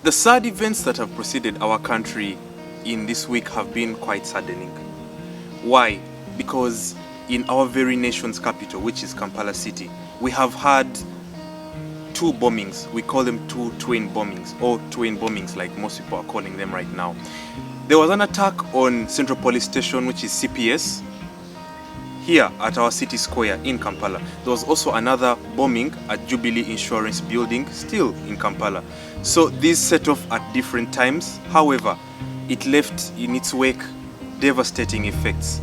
The sad events that have preceded our country in this week have been quite saddening. Why? Because in our very nation's capital, which is Kampala City, we have had two bombings. We call them two twin bombings, or twin bombings like most people are calling them right now. There was an attack on Central Police Station, which is CPS, here at our city square in Kampala. There was also another bombing at Jubilee Insurance Building, still in Kampala. So these set off at different times. However, it left in its wake devastating effects.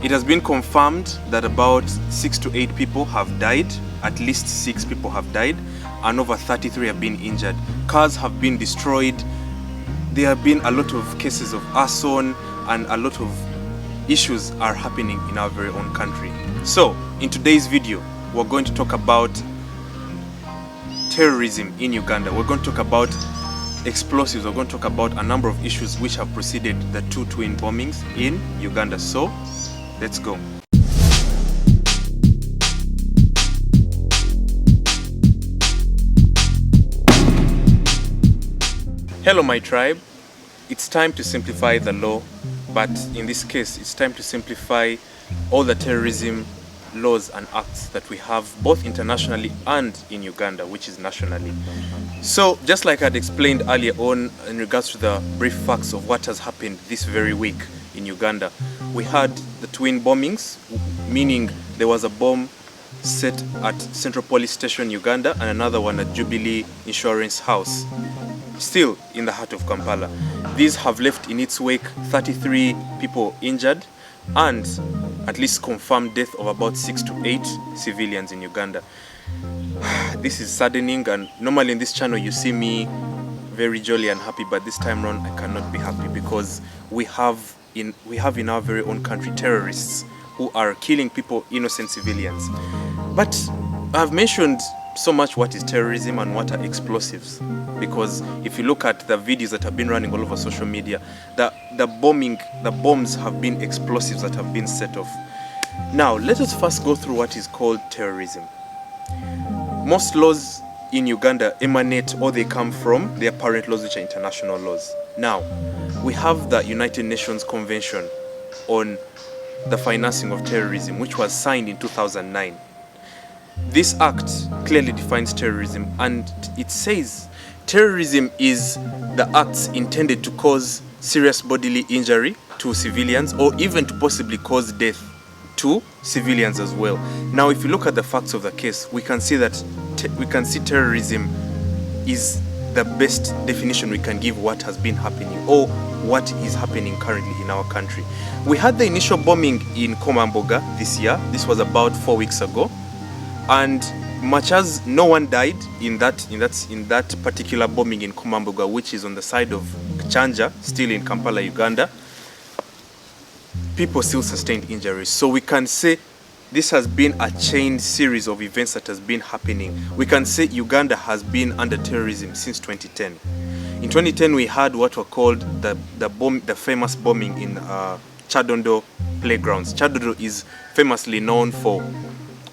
It has been confirmed that about 6 to 8 people have died, at least 6 people have died, and over 33 have been injured. Cars have been destroyed. There have been a lot of cases of arson, and a lot of issues are happening in our very own country. So, in today's video, we're going to talk about terrorism in Uganda. We're going to talk about explosives. We're going to talk about a number of issues which have preceded the two twin bombings in Uganda. So, let's go. Hello my tribe. It's time to simplify the law, but in this case it's time to simplify all the terrorism laws and acts that we have both internationally and in Uganda, which is nationally. So just like I'd explained earlier on in regards to the brief facts of what has happened this very week in Uganda, we had the twin bombings, meaning there was a bomb set at Central Police Station, Uganda, and another one at Jubilee Insurance House, still in the heart of Kampala. These have left in its wake 33 people injured and at least confirmed death of about 6 to 8 civilians in Uganda. This is saddening, and normally in this channel you see me very jolly and happy, but this time around I cannot be happy because we have in our very own country terrorists who are killing people, innocent civilians. But I've mentioned so much what is terrorism and what are explosives, because if you look at the videos that have been running all over social media, the bombs have been explosives that have been set off. Now let us first go through what is called terrorism. Most laws in Uganda emanate, or they come from, their parent laws, which are international laws. Now we have the United Nations Convention on the financing of terrorism, which was signed in 2009. This act clearly defines terrorism, and it says terrorism is the acts intended to cause serious bodily injury to civilians, or even to possibly cause death to civilians as well. Now if you look at the facts of the case, we can see that terrorism is the best definition we can give what has been happening, or what is happening currently in our country. We had the initial bombing in Komamboga this year. This was about 4 weeks ago. And much as no one died in that particular bombing in Komamboga, which is on the side of Chanja, still in Kampala, Uganda, people still sustained injuries. So we can say this has been a chain series of events that has been happening. We can say Uganda has been under terrorism since 2010. In 2010, we had what were called the famous bombing in Chadondo playgrounds. Chadondo is famously known for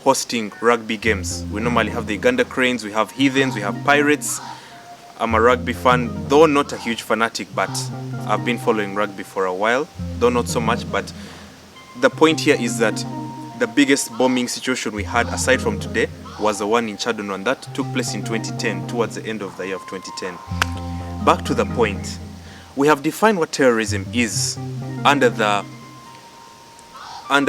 hosting rugby games. We normally have the Uganda Cranes, we have Heathens, we have Pirates. I'm a rugby fan, though not a huge fanatic, but I've been following rugby for a while, though not so much. But the point here is that the biggest bombing situation we had aside from today was the one in Chadondo, and that took place in 2010, towards the end of the year of 2010. Back to the point, we have defined what terrorism is under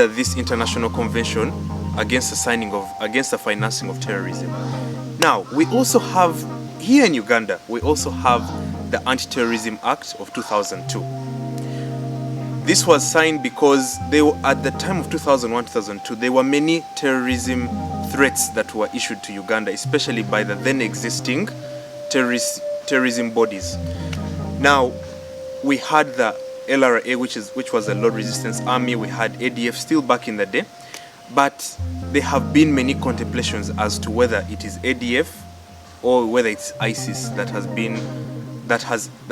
this international convention against the financing of terrorism. Now we also have here in Uganda, we also have the Anti-Terrorism Act of 2002. This was signed because at the time of 2001-2002 there were many terrorism threats that were issued to Uganda, especially by the then existing terrorism bodies. Now we had the LRA, which was the Lord Resistance Army. We had ADF still back in the day, but there have been many contemplations as to whether it is ADF or whether it's ISIS that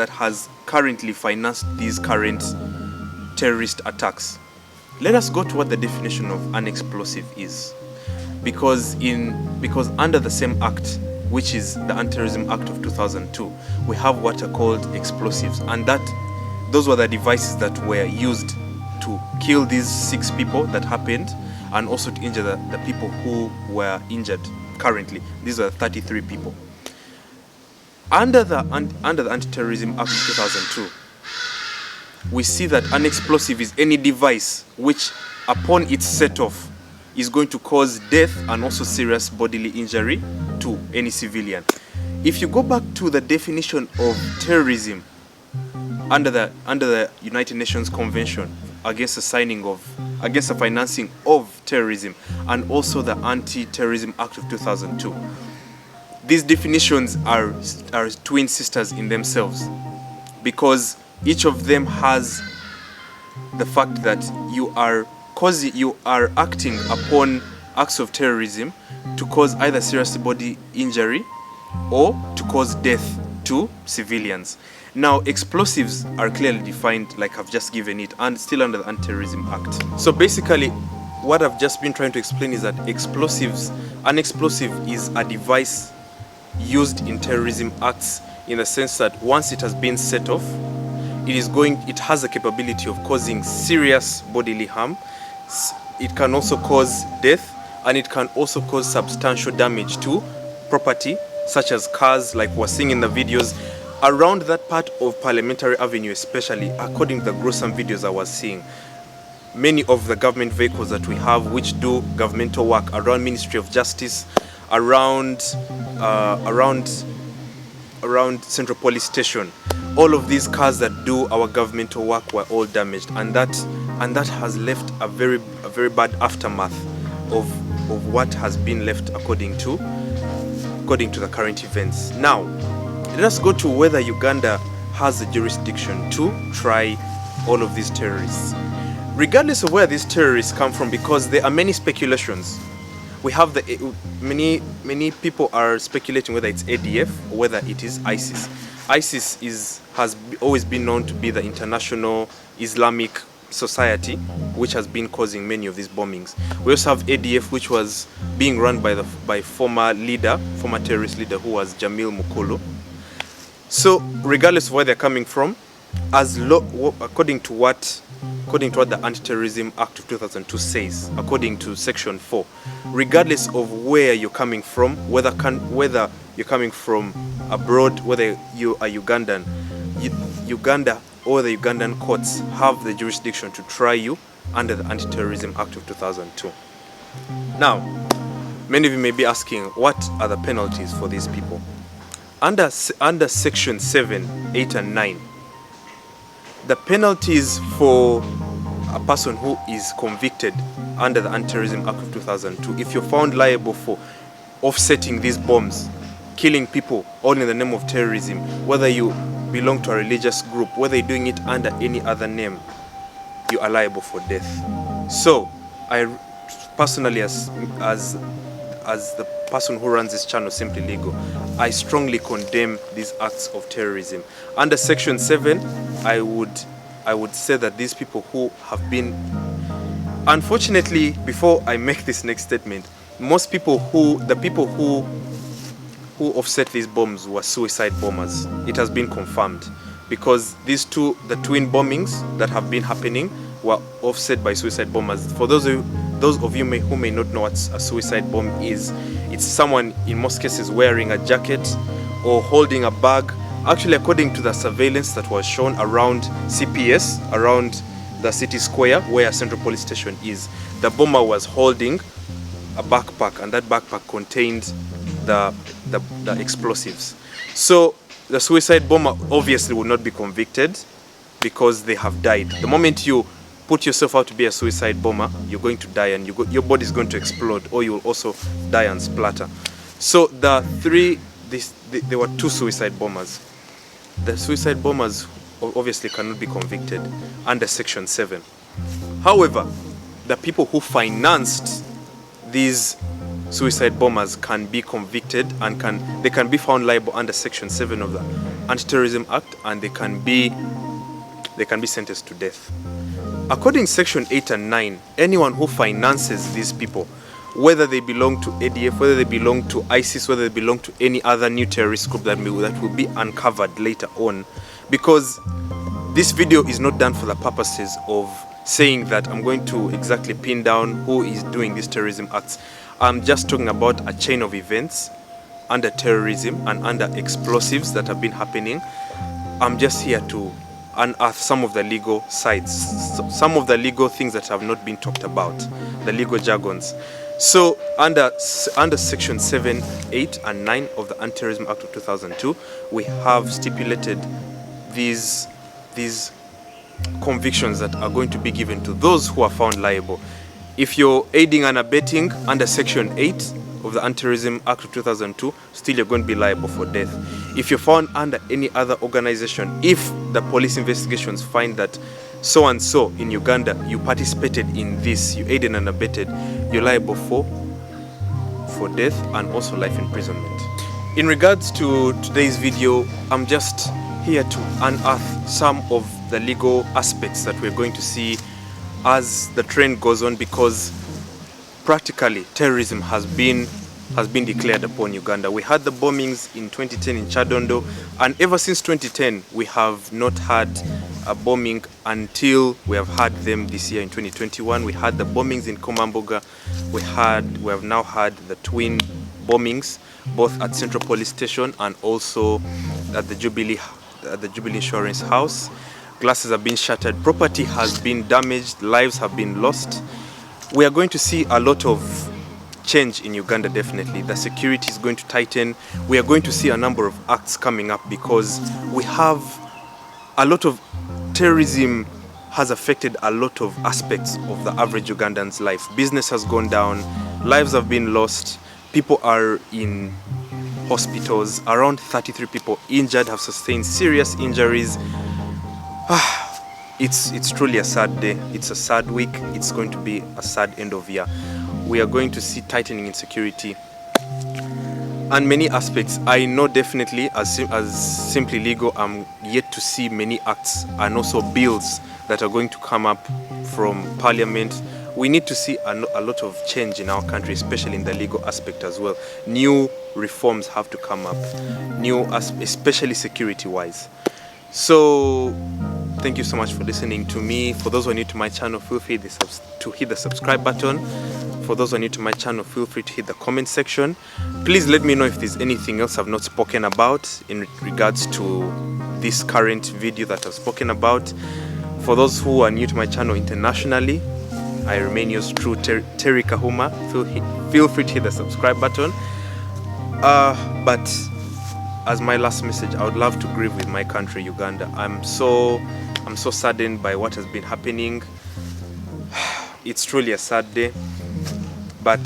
has currently financed these current terrorist attacks. Let us go to what the definition of an explosive is, because under the same act which is the Anti-Terrorism Act of 2002, we have what are called explosives, and those were the devices that were used to kill these 6 people that happened, and also to injure the people who were injured currently. These are 33 people. Under the Anti-Terrorism Act of 2002, we see that an explosive is any device which, upon its set off, is going to cause death and also serious bodily injury to any civilian. If you go back to the definition of terrorism under the United Nations Convention against the financing of terrorism, and also the Anti-Terrorism Act of 2002, these definitions are twin sisters in themselves, because each of them has the fact that you are acting upon acts of terrorism to cause either serious body injury or to cause death to civilians. Now, explosives are clearly defined, like I've just given it, and still under the Anti-Terrorism Act. So basically, what I've just been trying to explain is that an explosive is a device used in terrorism acts, in the sense that once it has been set off, it has a capability of causing serious bodily harm. It can also cause death, and it can also cause substantial damage to property, such as cars, like we're seeing in the videos around that part of Parliamentary Avenue, especially according to the gruesome videos I was seeing. Many of the government vehicles that we have, which do governmental work around Ministry of Justice, around Central Police Station, all of these cars that do our governmental work were all damaged, and that has left a very bad aftermath of what has been left according to the current events. Now, let us go to whether Uganda has the jurisdiction to try all of these terrorists. Regardless of where these terrorists come from, because there are many speculations. We have many people are speculating whether it's ADF or whether it is ISIS. ISIS has always been known to be the international Islamic society which has been causing many of these bombings. We also have ADF, which was being run by former terrorist leader, who was Jamil Mukulu. So regardless of where they're coming from, according to what the Anti-Terrorism Act of 2002 says, according to Section 4, regardless of where you're coming from, whether you're coming from abroad, whether you are Ugandan, Uganda or the Ugandan courts have the jurisdiction to try you under the Anti-Terrorism Act of 2002. Now, many of you may be asking, what are the penalties for these people? Under Section 7, 8 and 9, the penalties for a person who is convicted under the Anti-Terrorism Act of 2002, if you're found liable for offsetting these bombs, killing people all in the name of terrorism, whether you belong to a religious group, whether you're doing it under any other name, you are liable for death. So I personally, as the person who runs this channel, Simply Legal, I strongly condemn these acts of terrorism. Under Section 7, I would say that these people who have been, unfortunately, before I make this next statement, the people who offset these bombs were suicide bombers. It has been confirmed, because the twin bombings that have been happening were offset by suicide bombers. For those of you who may not know what a suicide bomb is, it's someone, in most cases, wearing a jacket or holding a bag. Actually, according to the surveillance that was shown around CPS, around the city square where Central Police Station is, the bomber was holding a backpack, and that backpack contained the explosives. So the suicide bomber obviously will not be convicted, because they have died. The moment you put yourself out to be a suicide bomber, you're going to die, and your body is going to explode, or you will also die and splatter. So there were 2 suicide bombers. The suicide bombers obviously cannot be convicted under Section 7. However, the people who financed these suicide bombers can be convicted, and they can be found liable under Section 7 of the Anti-Terrorism Act, and they can be sentenced to death. According to Section 8 and 9, anyone who finances these people, whether they belong to ADF, whether they belong to ISIS, whether they belong to any other new terrorist group that will be uncovered later on. Because this video is not done for the purposes of saying that I'm going to exactly pin down who is doing these terrorism acts. I'm just talking about a chain of events under terrorism and under explosives that have been happening. I'm just here to unearth some of the legal sides, some of the legal things that have not been talked about, the legal jargons. So under section 7, 8 and 9 of the Anti-Terrorism Act of 2002, we have stipulated these convictions that are going to be given to those who are found liable. If you're aiding and abetting under section 8 of the Anti-Terrorism Act of 2002, still you're going to be liable for death. If you're found under any other organization, if the police investigations find that so and so in Uganda, you participated in this, you aided and abetted, you're liable for death and also life imprisonment. In regards to today's video, I'm just here to unearth some of the legal aspects that we're going to see as the trend goes on, because practically terrorism has been declared upon Uganda. We had the bombings in 2010 in Chadondo, and ever since 2010 we have not had a bombing until we have had them this year in 2021. We had the bombings in Komamboga. We have now had the twin bombings, both at Central Police Station and also at the Jubilee Insurance House. Glasses have been shattered, property has been damaged, lives have been lost. We are going to see a lot of change in Uganda, definitely. The security is going to tighten. We are going to see a number of acts coming up because we have a lot of terrorism has affected a lot of aspects of the average Ugandan's life. Business has gone down, lives have been lost, people are in hospitals, around 33 people injured, have sustained serious injuries. It's truly a sad day. It's a sad week. It's going to be a sad end of year. We are going to see tightening in security and many aspects. I know definitely as simply legal, I'm yet to see many acts and also bills that are going to come up from Parliament. We need to see a lot of change in our country, especially in the legal aspect as well. New reforms have to come up, especially security-wise. So thank you so much for listening to me. For those who are new to my channel, feel free to hit the subscribe button. For those who are new to my channel, feel free to hit the comment section. Please let me know if there's anything else I've not spoken about in regards to this current video that I've spoken about. For those who are new to my channel internationally, I remain yours true, Terry Kahuma. Feel free to hit the subscribe button. But as my last message, I would love to grieve with my country, Uganda. I'm so saddened by what has been happening. It's truly a sad day, but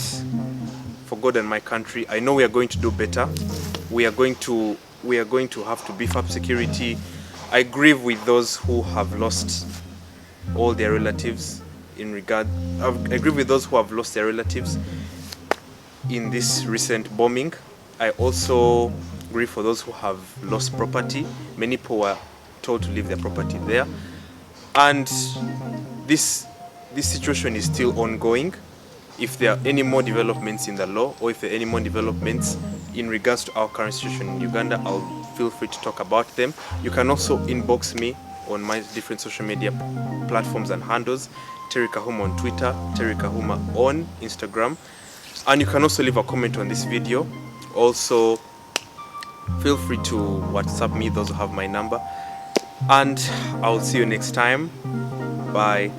for God and my country, I know we are going to do better. We are going to have to beef up security. I grieve with those who have lost all their relatives I grieve with those who have lost their relatives in this recent bombing. I also grieve for those who have lost property. Many people were told to leave their property there, and this situation is still ongoing. If there are any more developments in the law, or if there are any more developments in regards to our current situation in Uganda, I'll feel free to talk about them. You can also inbox me on my different social media platforms and handles. Terry Kahuma on Twitter, Terry Kahuma on Instagram, and you can also leave a comment on this video. Also, feel free to WhatsApp me, those who have my number, and I'll see you next time. Bye.